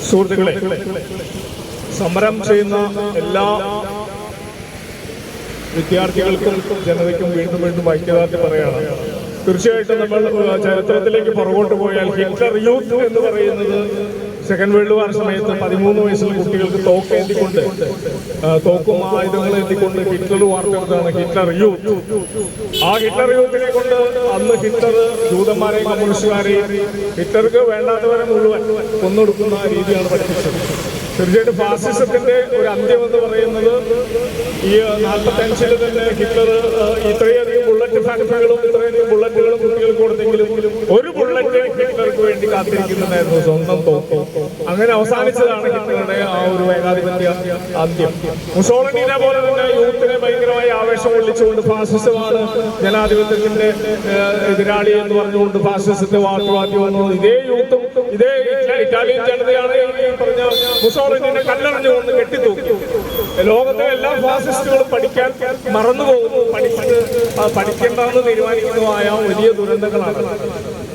സുഹൃത്തുക്കളെ, സമരം ചെയ്യുന്ന എല്ലാ വിദ്യാർത്ഥികൾക്കും ജനതയ്ക്കും വീണ്ടും വീണ്ടും ഐക്യദാർഢ്യം പറയുകയാണ്. തീർച്ചയായിട്ടും നമ്മൾ ചരിത്രത്തിലേക്ക് പുറകോട്ട് പോയാൽ ഹിറ്റ്ലർ യൂത്ത് എന്ന് പറയുന്നത് സെക്കൻഡ് വേൾഡ് വാർ സമയത്ത് 13 വയസ്സുള്ള കുട്ടികൾക്ക് തോക്കേന്തിക്കൊണ്ട് തോക്കും ആയുധങ്ങൾ എത്തിക്കൊണ്ട് ഹിറ്റ്ലർ വാർത്തെടുത്താണ് ഹിറ്റ്ലർ യൂത്ത്. ആ ഹിറ്റ്ലർ യൂത്തിനെ കൊണ്ട് അന്ന് ഹിറ്റ്ലർ ജൂതന്മാരെയും കമ്മ്യൂണിസ്റ്റുകാരെയും ഹിറ്റ്ലർക്ക് വേണ്ടാത്തവരെ മുഴുവൻ കൊന്നൊടുക്കുന്ന രീതിയാണ് പഠിപ്പിച്ചത്. തീർച്ചയായിട്ടും ഫാസിസത്തിന്റെ ഒരു അന്ത്യം എന്ന് പറയുന്നത് ഈ 45-ൽ തന്നെ ഹിറ്റ്ലർ ഇത്രയധികം ബുള്ളറ്റ് ഫാക്ടറികളും ഇത്രയധികം ബുള്ളറ്റുകളും കുട്ടികൾക്ക് കൊടുത്തെങ്കിലും ഒരു ബുള്ളറ്റ് ഹിറ്റ്ലർക്ക് വേണ്ടി കാത്തിരിക്കുന്നുണ്ടായിരുന്നു, സ്വന്തം തോക്ക്. അങ്ങനെ അവസാനിച്ചതാണ് ഹിറ്റ്ലറുടെ ആ ഒരു ഏകാധിപത്യ അന്ത്യം. മുസോളിനിയെ പോലെ തന്നെ യൂത്തിനെ ഭയങ്കരമായി ആവേശം കൊള്ളിച്ചുകൊണ്ട് ഫാസിസമാണ് ജനാധിപത്യത്തിന്റെ എതിരാളി എന്ന് പറഞ്ഞുകൊണ്ട് ഫാസിസത്തെ വാക്കുവാക്കി വന്നത് ഇതേ യൂത്തും ഇതേ ഇറ്റാലിയൻ ജനതയാണ് ഈ പറഞ്ഞ മുസോളിനിയെ കല്ലെറിഞ്ഞുകൊണ്ട് കെട്ടിത്തൂക്കി. ലോകത്തെ എല്ലാ ഫാസിസ്റ്റുകളും പഠിക്കാൻ മറന്നുപോകുന്നു, പഠിക്കേണ്ടെന്ന് തീരുമാനിക്കുന്നതായ വലിയ ദുരന്തങ്ങളാണ്.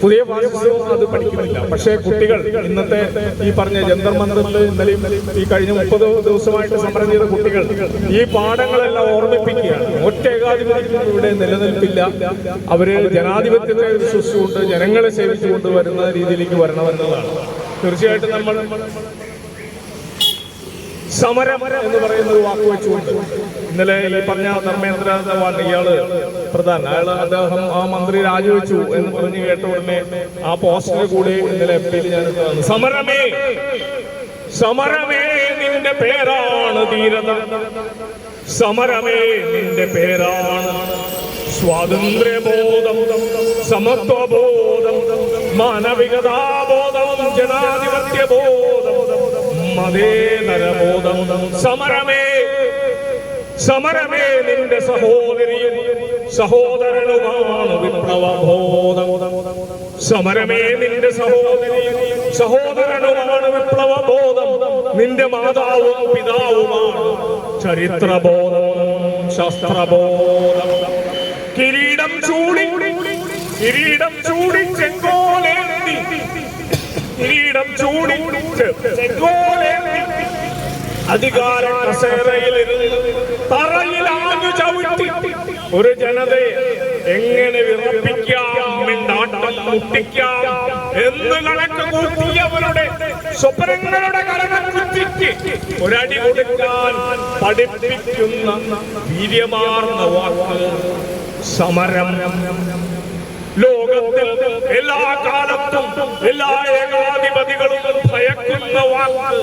പുതിയ ഫാസിസ്റ്റവും അത് പഠിക്കുന്നില്ല. പക്ഷേ കുട്ടികൾ ഇന്നത്തെ ഈ പറഞ്ഞ ജന്തർ മന്ദിറിൽ ഇന്നലെയും ഈ കഴിഞ്ഞ 30 ദിവസമായിട്ട് സമരം ചെയ്ത കുട്ടികൾ ഈ പാഠങ്ങളെല്ലാം ഓർമ്മിപ്പിക്കുകയാണ്. ഒറ്റ ഏകാധിപത്യം ഇവിടെ നിലനിൽപ്പില്ല. അവര് ജനാധിപത്യത്തെ വിശ്വസിച്ചുകൊണ്ട് ജനങ്ങളെ സേവിച്ചുകൊണ്ട് വരുന്ന രീതിയിലേക്ക് വരണമെന്നതാണ്. തീർച്ചയായിട്ടും നമ്മൾ സമരം എന്ന് പറയുന്ന ഒരു വാക്ക് വെച്ചുകൊണ്ട് ഇന്നലെ ഈ പറഞ്ഞ ധർമ്മേന്ദ്ര ഇയാള് അദ്ദേഹം ആ മന്ത്രി രാജിവെച്ചു എന്ന് പറഞ്ഞ് കേട്ട ഉടനെ ആ പോസ്റ്ററിൽ കൂടി ഇന്നലെ FPയിൽ ഞാൻ സമരമേ സമരമേ നിന്റെ പേരാണ് ധീരത, സമരമേ നിന്റെ പേരാണ് സ്വാതന്ത്ര്യബോധം, സമത്വബോധം, മാനവികതാബോധം, ജനാധിപത്യബോധം, മതേതരബോധം. സമരമേ സമരമേ നിന്റെ സഹോദരിയും സഹോദരനുമാണ് വിപ്ലവബോധം. സമരമേ നിന്റെ സഹോദരിയും സഹോദരനുമാണ് വിപ്ലവബോധം. നിന്റെ മാതാവും പിതാവുമാണ് ചരിത്രബോധം, ശാസ്ത്രബോധം. കിരീടം ചൂടി ചെങ്കോലേന്തി, കിരീടം ചൂടി ചെങ്കോലേന്തി അധികാര കസേരയിലിരുന്ന് തറയിലാഞ്ഞു ചവിട്ടി ഒരു ജനതയെ എങ്ങനെ വിറപ്പിക്കാം, മിണ്ടാട്ടം മുട്ടിക്കാം എന്ന് കണക്ക് കൂട്ടിയവരുടെ സ്വപ്നങ്ങളുടെ കരണക്കുറ്റിക്ക് ഒരടി കൊടുക്കാൻ പഠിപ്പിക്കുന്ന വീര്യമാർന്ന വാക്ക് സമരം. ലോകത്തിൽ എല്ലാ കാലത്തും എല്ലാ ഏകാധിപതികളും ഭയക്കുന്ന വാക്ക്,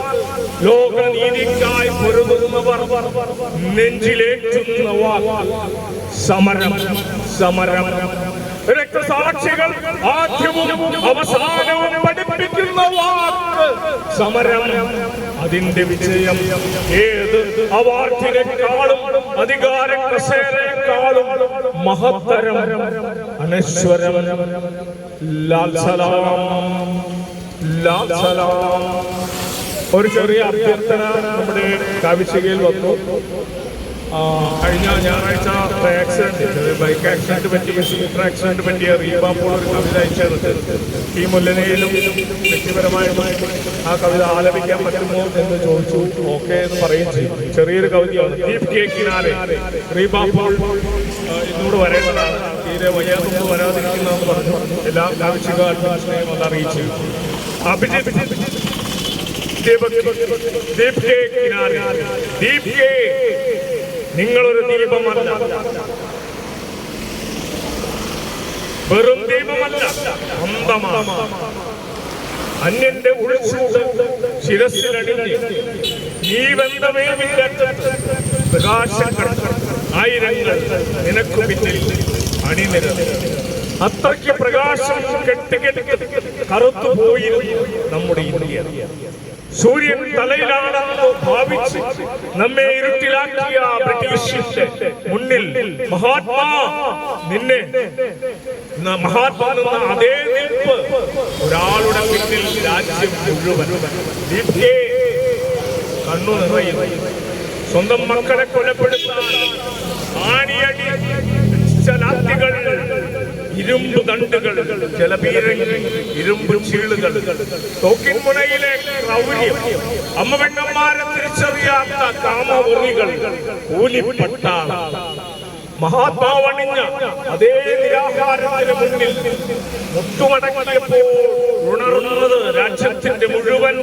ലോകനീതിക്കായി പൊരുതുന്നവർ നെഞ്ചിലേറ്റുന്ന വാക്ക് സമരം. സമരം രക്തസാക്ഷികൾ ആദ്യവും അവസാനവും പഠിപ്പിക്കുന്ന വാക്ക് സമരം. അതിന്റെ വിജയം ഏത് അവാർഡിനേക്കാളും അധികാര കസേരയെക്കാളും മഹത്തരം, അനശ്വരം. ലാൽ സലാം, ലാൽ സലാം. ഒരു ചെറിയ അഭ്യർത്ഥന നമ്മുടെ കാവിശികയിൽ വന്നു. കഴിഞ്ഞ ഞായറാഴ്ച ബൈക്ക് ആക്സിഡന്റ് പറ്റിയ സ്കൂട്ടർ ആക്സിഡന്റ് പറ്റിയ റീബാപ്പോൾ ഒരു കവിത അയച്ചത് ഈ മുല്ലനയിലും വ്യക്തിപരമായിട്ടും ആ കവിത ആലപിക്കാൻ പറ്റുമോ എന്ന് ചോദിച്ചു. ഓക്കെ എന്ന് പറയുകയും ചെയ്തു. ചെറിയൊരു കവിതയാണ്. ദീപ് കെ കിനാരെ റീബാപ്പോൾ ഇന്നോട് വരേണ്ടതാണ്, തീരെ വയ്യാതൊന്നും വരാതിരിക്കുന്നതെന്ന് പറഞ്ഞു. എല്ലാ കാവിശിക അഡ്മിഷനെയും അത് അറിയിച്ചു. അഭിജിത്ത് ദീപ് കെ കിനാരെ, ദീപ് കെ നിങ്ങളൊരു ദീപമല്ല, വെറും ദീപമല്ല, അന്തമാണ്. അന്യന്റെ ഉൾച്ചൂട് ശിരസിലണിഞ്ഞ് നീ ബന്ധമേവിന്റെ പ്രകാശങ്ങൾ ആയിരങ്ങൾ നിനക്കു പിന്നിൽ അണിനിരന്നു. അത്രയ്ക്ക് പ്രകാശം കെട്ടുകെട്ടി കറുത്തുപോയിരുന്നു നമ്മുടെ ഇന്ത്യ. സൂര്യൻ തലയിലാണെന്ന് ഭാവിച്ച് നമ്മെ ഇരുട്ടിലാക്കിയ ബ്രിട്ടീഷിന്റെ മുന്നിൽ മഹാത്മാ നിന്ന അതേ നിൽപ്പ് ഒരാളുടെ പിന്നിൽ രാജ്യം മുഴുവൻ. കണ്ണു നിറയും. സ്വന്തം മക്കളെ കൊലപ്പെടുത്താൻ ആണിയടി ഇരുമ്പ് ദണ്ടുകൾ, ജലപീരങ്കി, ഇരുമ്പ് ചീളുകൾ, തോക്കിൻ മുനയിലെ ക്രൗര്യം, അമ്മപെണ്ണന്മാരെ തിരിച്ചറിയാത്ത കാമവെറികൾ, കൂലിപ്പട്ട, മഹാത്മാവണിഞ്ഞ അതേ നിരാഹാരത്തിന് മുന്നിൽ മുട്ടുമടക്കിയപ്പോൾ ഉണർന്നത് രാജ്യത്തിന്റെ മുഴുവൻ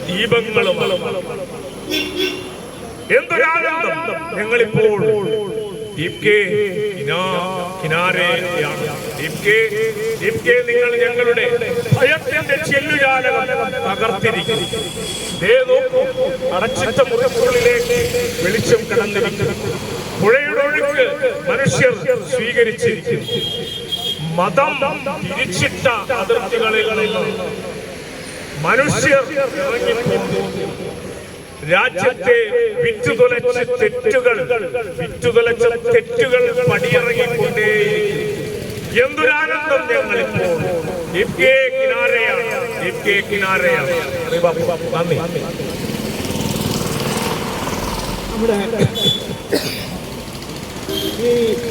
ദീപങ്ങളും. എന്തൊരാനന്ദം! ഞങ്ങളിപ്പോൾ നിങ്ങൾ ഞങ്ങളുടെ ഭയത്തിന്റെ ചെല്ലുജാലകം തകർത്തിരിക്കും. അടച്ചിട്ട മുറിക്കുള്ളിലേക്ക് വെളിച്ചം കടന്നിരിക്കുന്നു. പുഴയുടെ ഒഴുക്ക് മനുഷ്യർ സ്വീകരിച്ചിരിക്കുന്നു. മതം തിരിച്ചിട്ട അതിർത്തികളിൽ നിന്ന് മനുഷ്യർ ഇറങ്ങിപ്പോകുന്നു. രാജ്യത്തെ വിറ്റുതുലച്ച തെറ്റുകൾ പടിയിറങ്ങിക്കൊണ്ടേയിരിക്കും. എന്തൊരാനന്ദം! ഞങ്ങളിപ്പോൾ കിനാരയാണ്. നന്ദി.